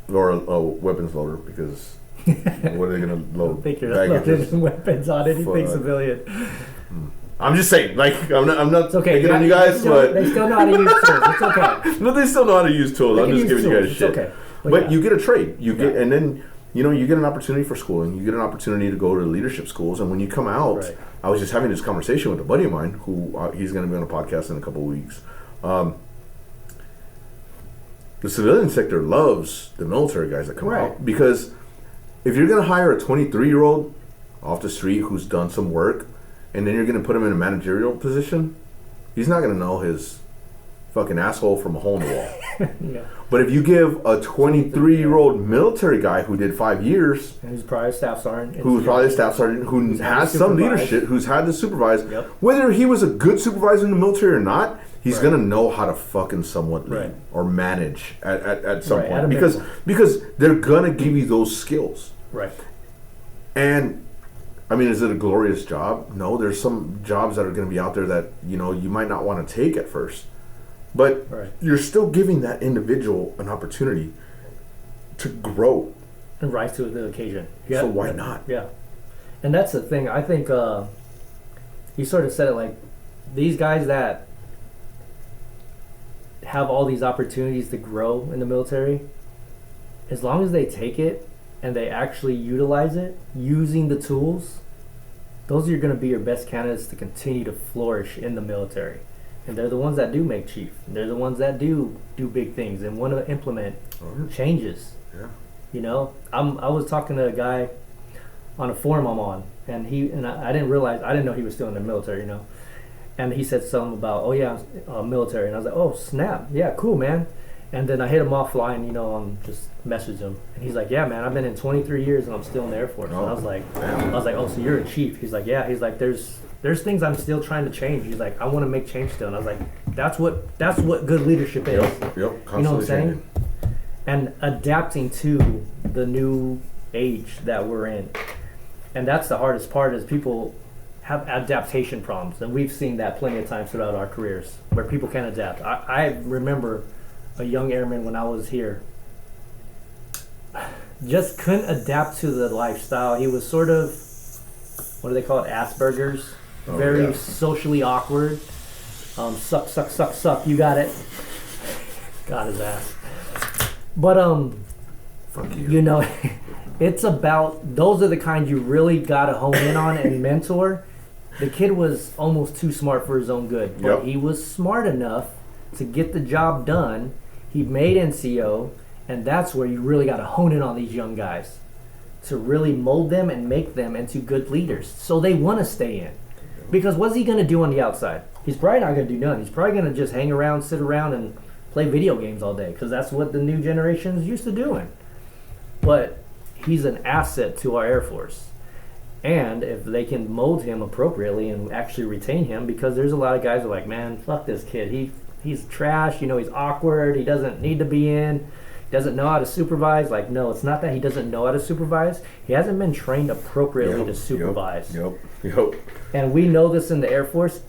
A: or a weapons loader because what are they going to load?
B: I think you're not loading weapons on anything civilian.
A: I'm just saying, like, I'm not
B: it's okay.
A: picking on you guys, but
B: they still know how to use tools. It's okay.
A: No, they still know how to use tools. I'm just giving you guys shit.
B: Okay.
A: But you get a trade. You get, and then you get an opportunity for schooling. You get an opportunity to go to leadership schools, and when you come out,
B: right.
A: I was just having this conversation with a buddy of mine who he's going to be on a podcast in a couple of weeks. The civilian sector loves the military guys that come out because if you're going to hire a 23-year-old off the street who's done some work, and then you're going to put him in a managerial position, he's not going to know his fucking asshole from a hole in the wall.
B: Yeah.
A: But if you give a 23-year-old military guy who did 5 years,
B: and who's probably a staff sergeant,
A: who has some leadership, who's had to supervise, whether he was a good supervisor in the military or not, he's going to know how to fucking somewhat lead or manage at some point because they're going to give you those skills.
B: Right.
A: And I mean, is it a glorious job? No, there's some jobs that are going to be out there that, you might not want to take at first. But you're still giving that individual an opportunity to grow.
B: And rise to the occasion.
A: Yeah. So why not?
B: Yeah. And that's the thing. I think you sort of said it like, these guys that have all these opportunities to grow in the military, as long as they take it and they actually utilize it, using the tools, those are going to be your best candidates to continue to flourish in the military. And they're the ones that do make chief. They're the ones that do big things and want to implement changes. Yeah. I was talking to a guy on a forum I'm on, and I didn't know he was still in the military, And he said something about, oh yeah, military, and I was like, oh snap, yeah, cool, man. And then I hit him offline, just messaged him, and he's like, yeah, man, I've been in 23 years and I'm still in the Air Force. And I was like, oh, so you're a chief? He's like, yeah. He's like, there's things I'm still trying to change. He's like, I want to make change still. And I was like, that's what good leadership is.
A: Yep.
B: You know what I'm saying? And adapting to the new age that we're in. And that's the hardest part is people have adaptation problems. And we've seen that plenty of times throughout our careers where people can't adapt. I remember a young airman when I was here just couldn't adapt to the lifestyle. He was sort of, what do they call it, Asperger's? Very socially awkward. Suck. You got it. Got his ass. But
A: fuck you.
B: It's about, those are the kind you really gotta hone in on and mentor. The kid was almost too smart for his own good, but he was smart enough to get the job done. He made NCO, and that's where you really gotta hone in on these young guys to really mold them and make them into good leaders so they want to stay in. Because what's he going to do on the outside? He's probably not going to do nothing. He's probably going to just hang around, sit around, and play video games all day because that's what the new generation is used to doing. But he's an asset to our Air Force. And if they can mold him appropriately and actually retain him, because there's a lot of guys who are like, man, fuck this kid. He's trash. He's awkward. He doesn't need to be in. Doesn't know how to supervise. Like, no, it's not that he doesn't know how to supervise. He hasn't been trained appropriately to supervise.
A: Yep.
B: And we know this in the Air Force.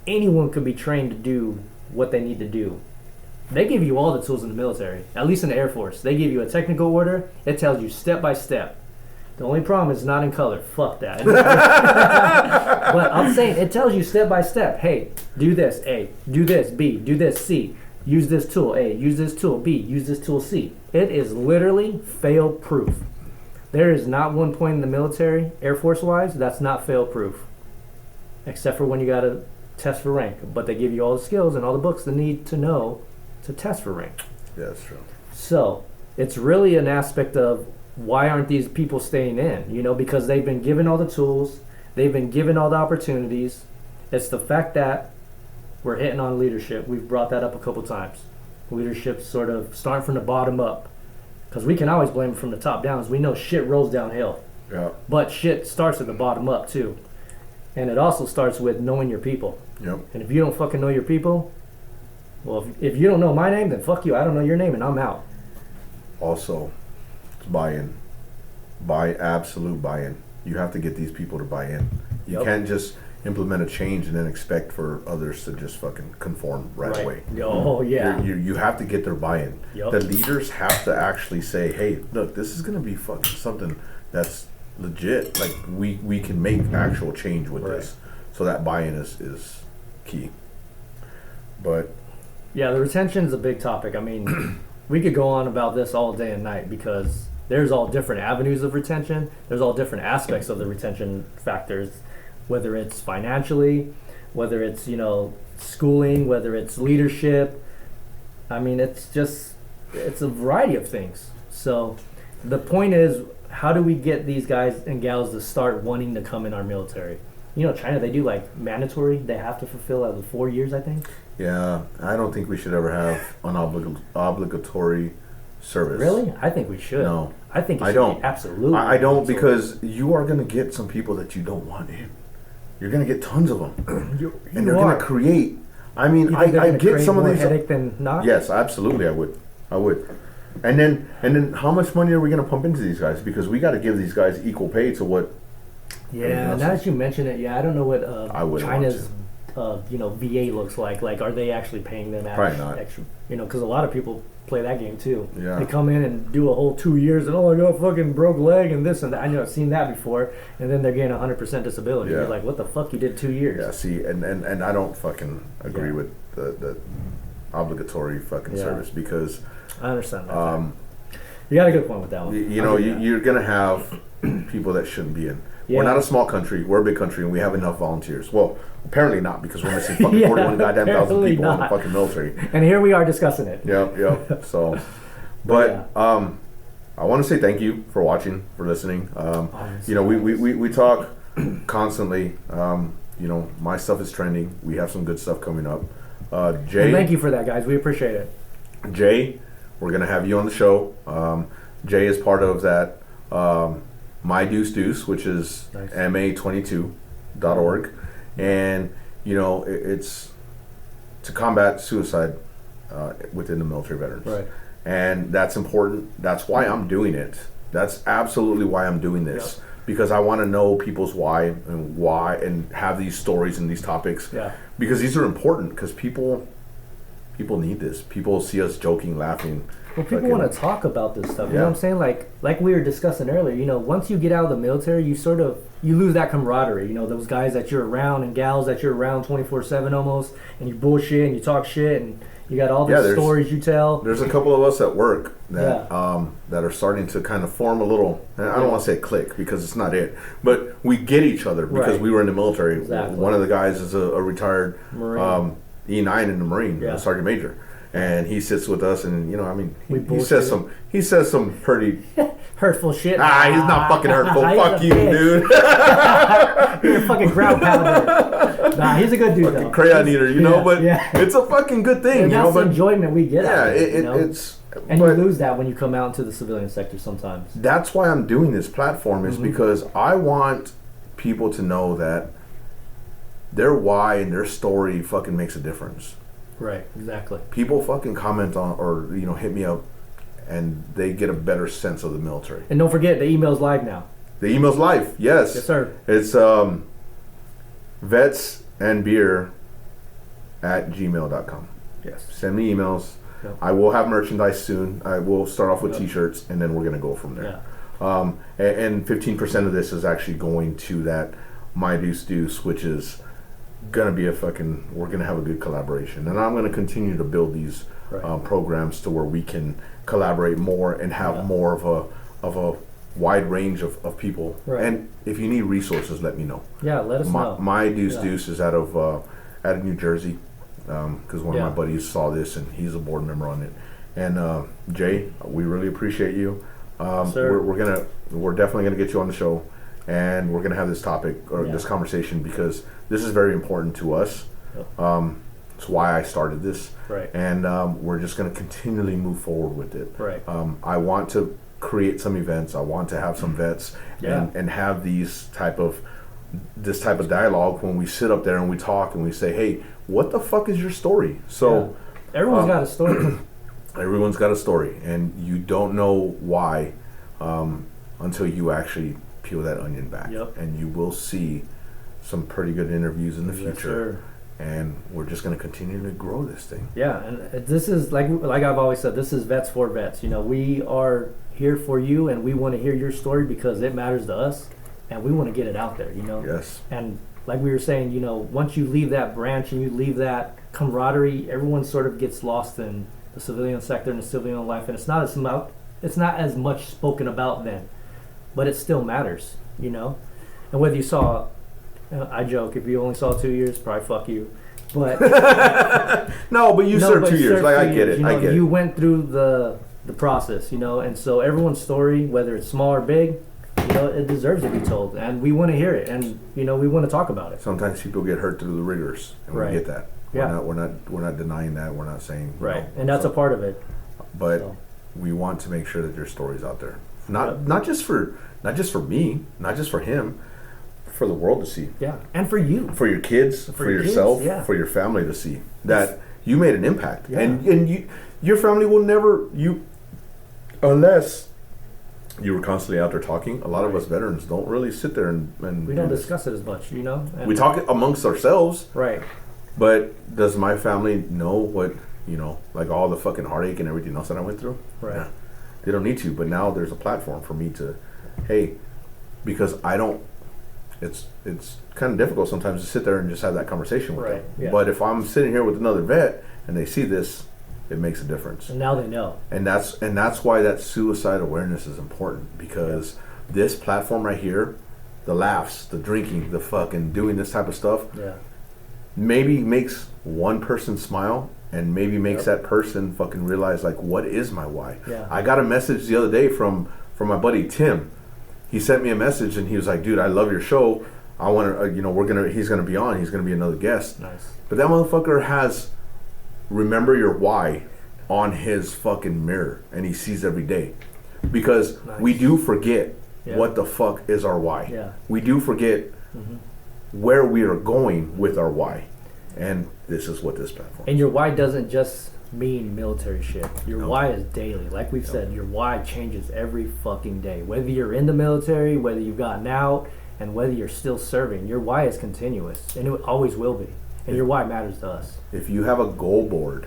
B: Anyone can be trained to do what they need to do. They give you all the tools in the military, at least in the Air Force. They give you a technical order. It tells you step by step. The only problem is not in color. Fuck that. But I'm saying it tells you step by step. Hey, do this, A. Do this, B. Do this, C. Use this tool, A. Use this tool, B. Use this tool, C. It is literally fail-proof. There is not one point in the military, Air Force-wise, that's not fail-proof. Except for when you got to test for rank. But they give you all the skills and all the books they need to know to test for rank.
A: Yeah, that's true.
B: So, it's really an aspect of why aren't these people staying in? Because they've been given all the tools. They've been given all the opportunities. It's the fact that we're hitting on leadership. We've brought that up a couple times. Leadership sort of starting from the bottom up. Because we can always blame it from the top down, as we know shit rolls downhill.
A: Yeah.
B: But shit starts at the bottom up too. And it also starts with knowing your people.
A: Yep.
B: And if you don't fucking know your people, Well, if you don't know my name, then fuck you. I don't know your name, and I'm out.
A: Also, buy-in. Absolute buy-in. You have to get these people to buy in. You can't just implement a change and then expect for others to just fucking conform right away.
B: Oh, yeah.
A: You have to get their buy-in. The leaders have to actually say, hey, look, this is going to be fucking something that's legit. Like, we can make actual change with this. So that buy-in is key. But
B: yeah, the retention is a big topic. I mean, we could go on about this all day and night because there's all different avenues of retention. There's all different aspects of the retention factors, whether it's financially, whether it's, schooling, whether it's leadership. I mean, it's a variety of things. So the point is, how do we get these guys and gals to start wanting to come in our military? China, they do like mandatory. They have to fulfill 4 years, I think.
A: Yeah, I don't think we should ever have an obligatory service.
B: Really? I think we should.
A: No.
B: I think it should be absolutely.
A: I don't, because you are going to get some people that you don't want in. You're going to get tons of them. And they're going to create. I mean, I get some of these.
B: Headache than not?
A: Yes, absolutely, I would. And then how much money are we going to pump into these guys? Because we got to give these guys equal pay to what.
B: Yeah, now that you mention it, I don't know what China's VA looks like. Like, are they actually paying them extra? Because a lot of people play that game too.
A: Yeah.
B: They come in and do a whole 2 years and I got fucking broke leg and this and that. I know I've seen that before. And then they're getting 100% disability. Yeah. You're like, what the fuck? You did 2 years.
A: Yeah. See, and I don't fucking agree with the obligatory fucking service, because
B: I understand that. You got a good point with that one.
A: You're gonna have people that shouldn't be in. Yeah. We're not a small country. We're a big country, and we have enough volunteers. Well, apparently not, because we're missing fucking 41 goddamn thousand people in the fucking military.
B: And here we are discussing it.
A: Yep. So, but I want to say thank you for watching, for listening. We talk constantly. My stuff is trending. We have some good stuff coming up. Jay,
B: and thank you for that, guys. We appreciate it.
A: Jay, we're gonna have you on the show. Jay is part of that. My Deuce Deuce, which is ma22.org, and it's to combat suicide within the military veterans,
B: right?
A: And that's important. That's why I'm doing it. That's absolutely why I'm doing this, because I want to know people's why, and have these stories and these topics, because these are important, because people need this. People see us joking, laughing.
B: Well, people want to talk about this stuff. You know what I'm saying? Like we were discussing earlier, once you get out of the military, you lose that camaraderie. Those guys that you're around and gals that you're around 24/7 almost, and you bullshit and you talk shit and you got all these stories you tell.
A: There's a couple of us at work that that are starting to kind of form a little, and I don't want to say clique, because it's not it, but we get each other because we were in the military.
B: Exactly.
A: One of the guys is a retired
B: Marine.
A: E9 in the Marine, Sergeant Major. And he sits with us, and he says some pretty
B: hurtful shit.
A: He's not fucking hurtful. Fuck you, dude.
B: You're a fucking ground pounder. Nah, he's a good dude,
A: fucking crayon eater, but it's a fucking good thing,
B: and that's
A: but
B: the enjoyment we get out of it.
A: It's.
B: And you lose that when you come out into the civilian sector sometimes.
A: That's why I'm doing this platform, is because I want people to know that their why and their story fucking makes a difference.
B: Right, exactly.
A: People fucking comment on, or hit me up, and they get a better sense of the military.
B: And don't forget, the email's live now.
A: The email's live, yes.
B: Yes, sir.
A: It's vetsandbeer@gmail.com.
B: Yes.
A: Send me emails. Yep. I will have merchandise soon. I will start off with t-shirts, and then we're gonna go from there. Yeah. And 15% of this is actually going to that My Deuce Deuce, which is gonna be we're gonna have a good collaboration, and I'm gonna continue to build these programs to where we can collaborate more and have more of a wide range of people. Right. And if you need resources, let me know.
B: Yeah, let us know.
A: My Deuce Deuce is out of New Jersey, because one of my buddies saw this and he's a board member on it. And Jay, we really appreciate you. We're definitely gonna get you on the show, and we're gonna have this topic or this conversation, because this is very important to us. It's why I started this, and we're just going to continually move forward with it. I want to create some events. I want to have some vets and have this type of dialogue when we sit up there and we talk and we say, hey, what the fuck is your story? So
B: Everyone's got a story.
A: Everyone's got a story, and you don't know why until you actually peel that onion back.
B: Yep.
A: And you will see some pretty good interviews in the future.
B: Sure.
A: And we're just going to continue to grow this thing.
B: Yeah, and this is, like I've always said, this is Vets for Vets. You know, we are here for you, and we want to hear your story because it matters to us, and we want to get it out there, you know?
A: Yes.
B: And like we were saying, you know, once you leave that branch and you leave that camaraderie, everyone sort of gets lost in the civilian sector and the civilian life, and it's not as much spoken about then, but it still matters, you know? And whether you saw... I joke, if you only saw 2 years, probably fuck you. But
A: no, but you served 2 years. Like, I get it.
B: You know,
A: I get it.
B: You went through the process, you know, and so everyone's story, whether it's small or big, you know, it deserves to be told, and we want to hear it, and you know, we want to talk about it.
A: Sometimes people get hurt through the rigors, and we get that. We're not denying that. We're not saying
B: right, and that's a part of it.
A: But we want to make sure that your story's out there, not just for me, not just for him. For the world to see.
B: Yeah, and for you.
A: For your kids, for yourself, for your family to see that you made an impact. Yeah. And your family will never, unless you were constantly out there talking. A lot of us veterans don't really sit there and
B: we don't discuss it as much, you know?
A: We talk amongst ourselves.
B: Right.
A: But does my family know what, you know, like all the fucking heartache and everything else that I went through?
B: Right.
A: Yeah. They don't need to, but now there's a platform for me to, hey, because I don't, it's kind of difficult sometimes to sit there and just have that conversation with them.
B: Yeah.
A: But if I'm sitting here with another vet and they see this, it makes a difference.
B: And now they know.
A: And that's why that suicide awareness is important, because this platform right here, the laughs, the drinking, the fucking doing this type of stuff, maybe makes one person smile and maybe makes that person fucking realize, like, what is my why?
B: Yeah.
A: I got a message the other day from my buddy Tim. He sent me a message and he was like, dude, I love your show. I want to, he's going to be on. He's going to be another guest.
B: Nice.
A: But that motherfucker has remember your why on his fucking mirror, and he sees every day. Because we do forget what the fuck is our why.
B: Yeah.
A: We do forget where we are going with our why. And this is what this platform is.
B: And your why doesn't just mean military shit. Your why is daily. Like we've said, your why changes every fucking day. Whether you're in the military, whether you've gotten out, and whether you're still serving, your why is continuous, and it always will be. And your why matters to us.
A: If you have a goal board,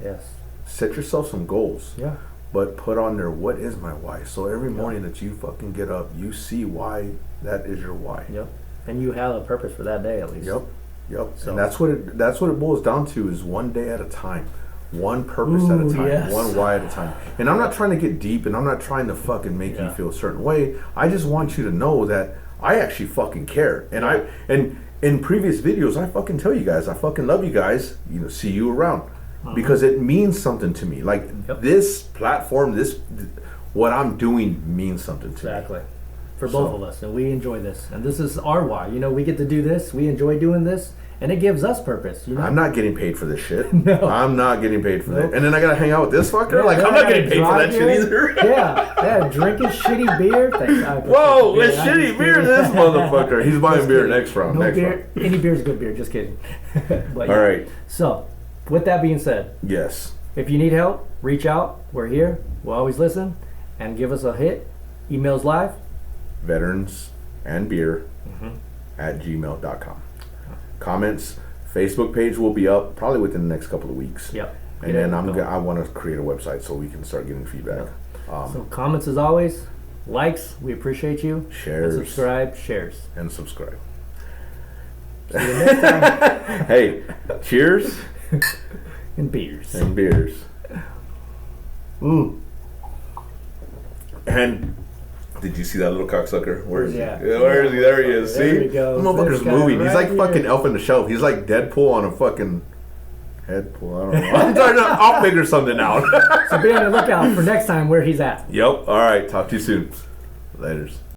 B: yes,
A: set yourself some goals.
B: Yeah.
A: But put on there, what is my why? So every morning that you fucking get up, you see why that is your why.
B: Yep. And you have a purpose for that day at least.
A: Yep. So. And that's what it boils down to, is one day at a time. One purpose at a time, one why at a time. And I'm not trying to get deep, and I'm not trying to fucking make you feel a certain way. I just want you to know that I actually fucking care. And in previous videos, I fucking tell you guys, I fucking love you guys. You know, see you around. Because it means something to me. Like this platform, what I'm doing means something to me.
B: Exactly. For both of us, and we enjoy this. And this is our why. You know, we get to do this. We enjoy doing this. And it gives us purpose, you know?
A: I'm not getting paid for this shit.
B: No.
A: I'm not getting paid for that. And then I gotta hang out with this fucker? Like, I'm not getting paid for that shit either.
B: Drinking shitty beer.
A: Whoa, with shitty beer, this motherfucker. He's buying beer next round.
B: Any beer's good beer, just kidding. But,
A: all right.
B: So, with that being said.
A: Yes.
B: If you need help, reach out. We're here. We'll always listen. And give us a hit. Emails live.
A: veteransandbeer at gmail.com. Comments, Facebook page will be up probably within the next couple of weeks.
B: Yep.
A: And then I want to create a website so we can start getting feedback.
B: So comments as always, likes, we appreciate you.
A: Shares.
B: And subscribe, shares.
A: And subscribe.
B: See you next time.
A: Hey, cheers.
B: And beers.
A: And beers. And did you see that little cocksucker? Where is he? Where is he? There he is.
B: There
A: see?
B: we go.
A: The motherfucker's moving. He's like
B: here.
A: fucking Elf on the Shelf. He's like Deadpool on a fucking Headpool. I don't know. I'm trying to. I'll figure something out.
B: So be on the lookout for next time where he's at.
A: Yep. All right. Talk to you soon. Laters.